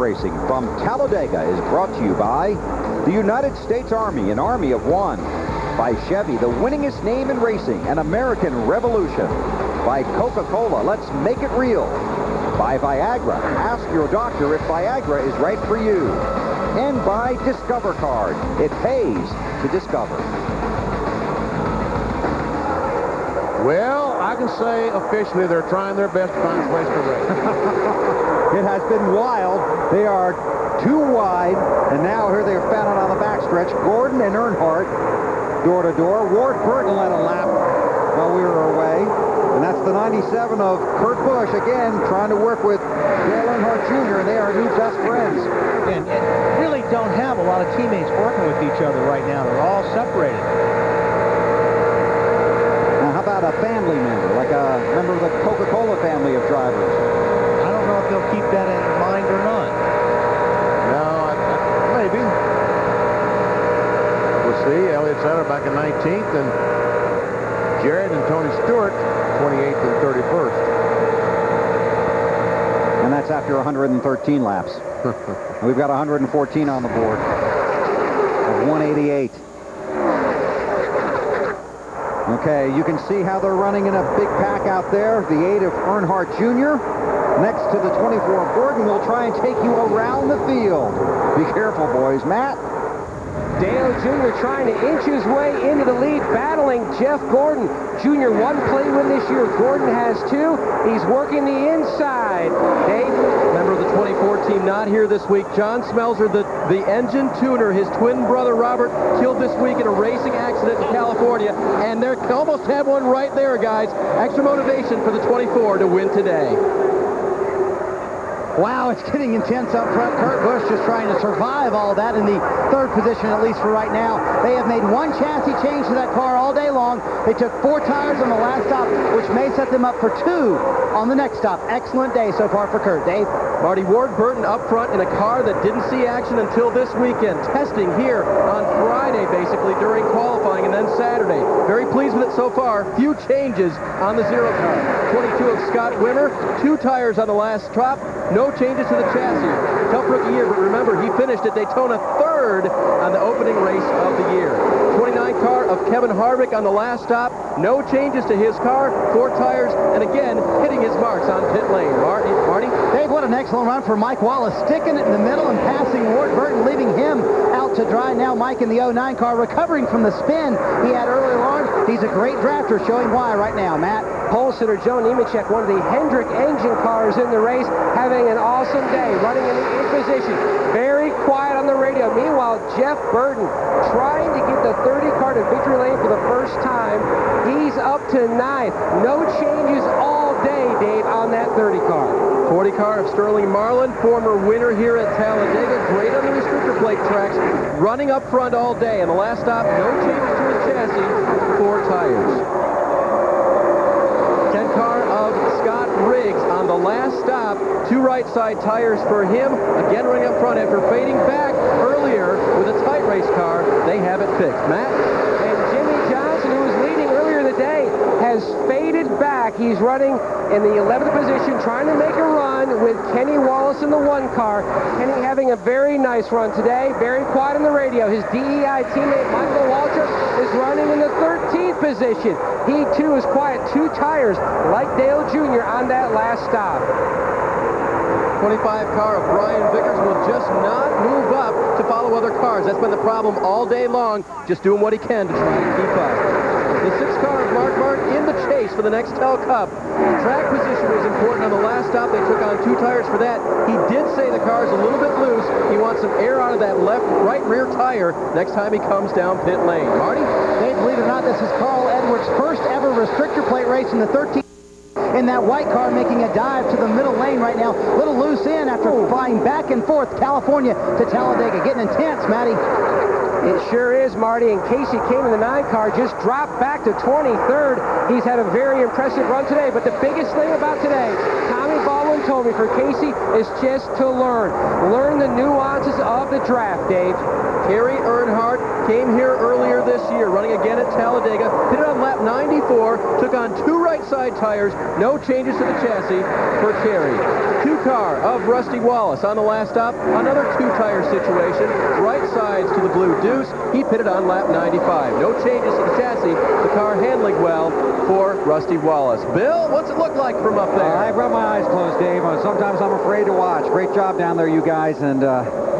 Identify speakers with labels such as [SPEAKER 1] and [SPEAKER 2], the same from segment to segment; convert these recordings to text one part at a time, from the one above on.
[SPEAKER 1] racing from Talladega is brought to you by the United States Army, an army of one. By Chevy, the winningest name in racing, an American revolution. By Coca-Cola, let's make it real. By Viagra, ask your doctor if Viagra is right for you. And by Discover Card, it pays to discover.
[SPEAKER 2] Well, I can say officially they're trying their best to find a place to race.
[SPEAKER 1] It has been wild. They are too wide, and now here they are found out on the backstretch. Gordon and Earnhardt, door to door. Ward Burton led a lap while we were away. And that's the 97 of Kurt Busch, again, trying to work with Dale Earnhardt Jr., and they are new best friends.
[SPEAKER 3] And really don't have a lot of teammates working with each other right now. They're all separated.
[SPEAKER 1] Now, how about a family member, like a member of the Coca-Cola family of drivers?
[SPEAKER 3] I don't know if they'll keep that in mind or not.
[SPEAKER 2] No, maybe. We'll see. Elliott Sadler back in 19th, and Jarrett and Tony Stewart 28th and 31st.
[SPEAKER 1] And that's after 113 laps. We've got 114 on the board of 188. Okay, you can see how they're running in a big pack out there. The 8 of Earnhardt Jr. next to the 24 of Gordon. Will try and take you around the field. Be careful, boys. Matt?
[SPEAKER 4] Dale Jr. trying to inch his way into the lead, battling Jeff Gordon. Jr. one plate win this year. Gordon has 2. He's working the inside. Dave?
[SPEAKER 5] Member of the 24 team not here this week. John Smelser, the engine tuner. His twin brother Robert killed this week in a racing accident in California. And they almost have one right there, guys. Extra motivation for the 24 to win today.
[SPEAKER 3] Wow, it's getting intense up front. Kurt Busch just trying to survive all that in the 3rd position, at least for right now. They have made 1 chassis change to that car all day long. They took 4 tires on the last stop, which may set them up for 2 on the next stop. Excellent day so far for Kurt. Dave?
[SPEAKER 5] Marty, Ward Burton up front in a car that didn't see action until this weekend. Testing here on Friday, basically, during qualifying, and then Saturday. Very pleased with it so far. Few changes on the 0 car. 22 of Scott Wimmer, 2 tires on the last stop. No changes to the chassis. Tough rookie year, but remember, he finished at Daytona 3rd on the opening race of the year. 29 car of Kevin Harvick on the last stop. No changes to his car. 4 tires, and again, hitting his marks on pit lane. Marty?
[SPEAKER 3] Dave, what an excellent run for Mike Wallace, sticking it in the middle and passing Ward Burton, leaving him out to dry. Now Mike in the 09 car, recovering from the spin he had earlier on. He's a great drafter, showing why right now. Matt?
[SPEAKER 4] Pole sitter Joe Nemechek, one of the Hendrick engine cars in the race, having an awesome day, running in position. Very quiet on the radio. Meanwhile, Jeff Burton trying to get the 30 car to victory lane for the first time. He's up to 9th. No changes all day, Dave, on that 30 car.
[SPEAKER 5] 40 car of Sterling Marlin, former winner here at Talladega. Great on the restrictor plate tracks. Running up front all day. And the last stop, no changes to his chassis, 4 tires. 10 car of Scott Riggs on the last stop. 2 right side tires for him. Again running up front after fading back earlier with a tight race car. They have it fixed. Matt?
[SPEAKER 4] And Jimmy Johnson, who was leading earlier in the day, has faded back. He's running in the 11th position, trying to make a run with Kenny Wallace in the 1 car. Kenny having a very nice run today. Very quiet on the radio. His DEI teammate, Michael Waltrip, is running in the 13th position. He, too, is quiet. 2 tires, like Dale Jr. on that last stop.
[SPEAKER 5] 25 car of Brian Vickers will just not move up to follow other cars. That's been the problem all day long. Just doing what he can to try to keep up. The 6 car of Mark Martin in the chase for the Nextel Cup. Track position was important on the last stop. They took on 2 tires for that. He did say the car's a little bit loose. He wants some air out of that right rear tire next time he comes down pit lane. Marty?
[SPEAKER 3] Dave, believe it or not, this is Carl Edwards' first ever restrictor plate race in the 13th. In that white car, making a dive to the middle lane right now. Little loose in after flying back and forth California to Talladega. Getting intense, Matty.
[SPEAKER 4] It sure is, Marty. And Casey came in the 9 car, just dropped back to 23rd. He's had a very impressive run today. But the biggest thing about today, Tommy Baldwin told me, for Casey, is just to learn. Learn the nuances of the draft, Dave.
[SPEAKER 5] Kerry Earnhardt came here earlier this year, running again at Talladega, pitted on lap 94, took on 2 right side tires, no changes to the chassis for Kerry. 2-car of Rusty Wallace on the last stop, another 2-tire situation, right sides to the Blue Deuce. He pitted on lap 95. No changes to the chassis, the car handling well for Rusty Wallace. Bill, what's it look like from up there?
[SPEAKER 1] I've got my eyes closed, Dave. Sometimes I'm afraid to watch. Great job down there, you guys, and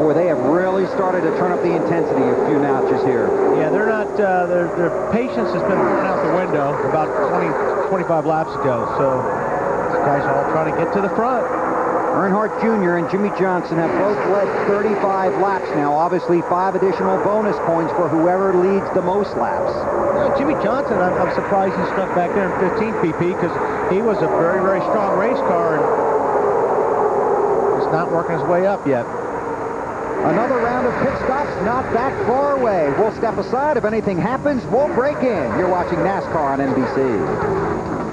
[SPEAKER 1] boy, they have really started to turn up the intensity a few notches here.
[SPEAKER 6] Yeah, they're not, their patience has been thrown out the window about 25 laps ago, so these guys are all trying to get to the front.
[SPEAKER 1] Earnhardt Jr. and Jimmy Johnson have both led 35 laps now. Obviously, 5 additional bonus points for whoever leads the most laps.
[SPEAKER 6] Jimmy Johnson, I'm surprised he stuck back there in 15 PP because he was a very, very strong race car and he's not working his way up yet.
[SPEAKER 1] Another round of pit stops not that far away. We'll step aside. If anything happens, we'll break in. You're watching NASCAR on NBC.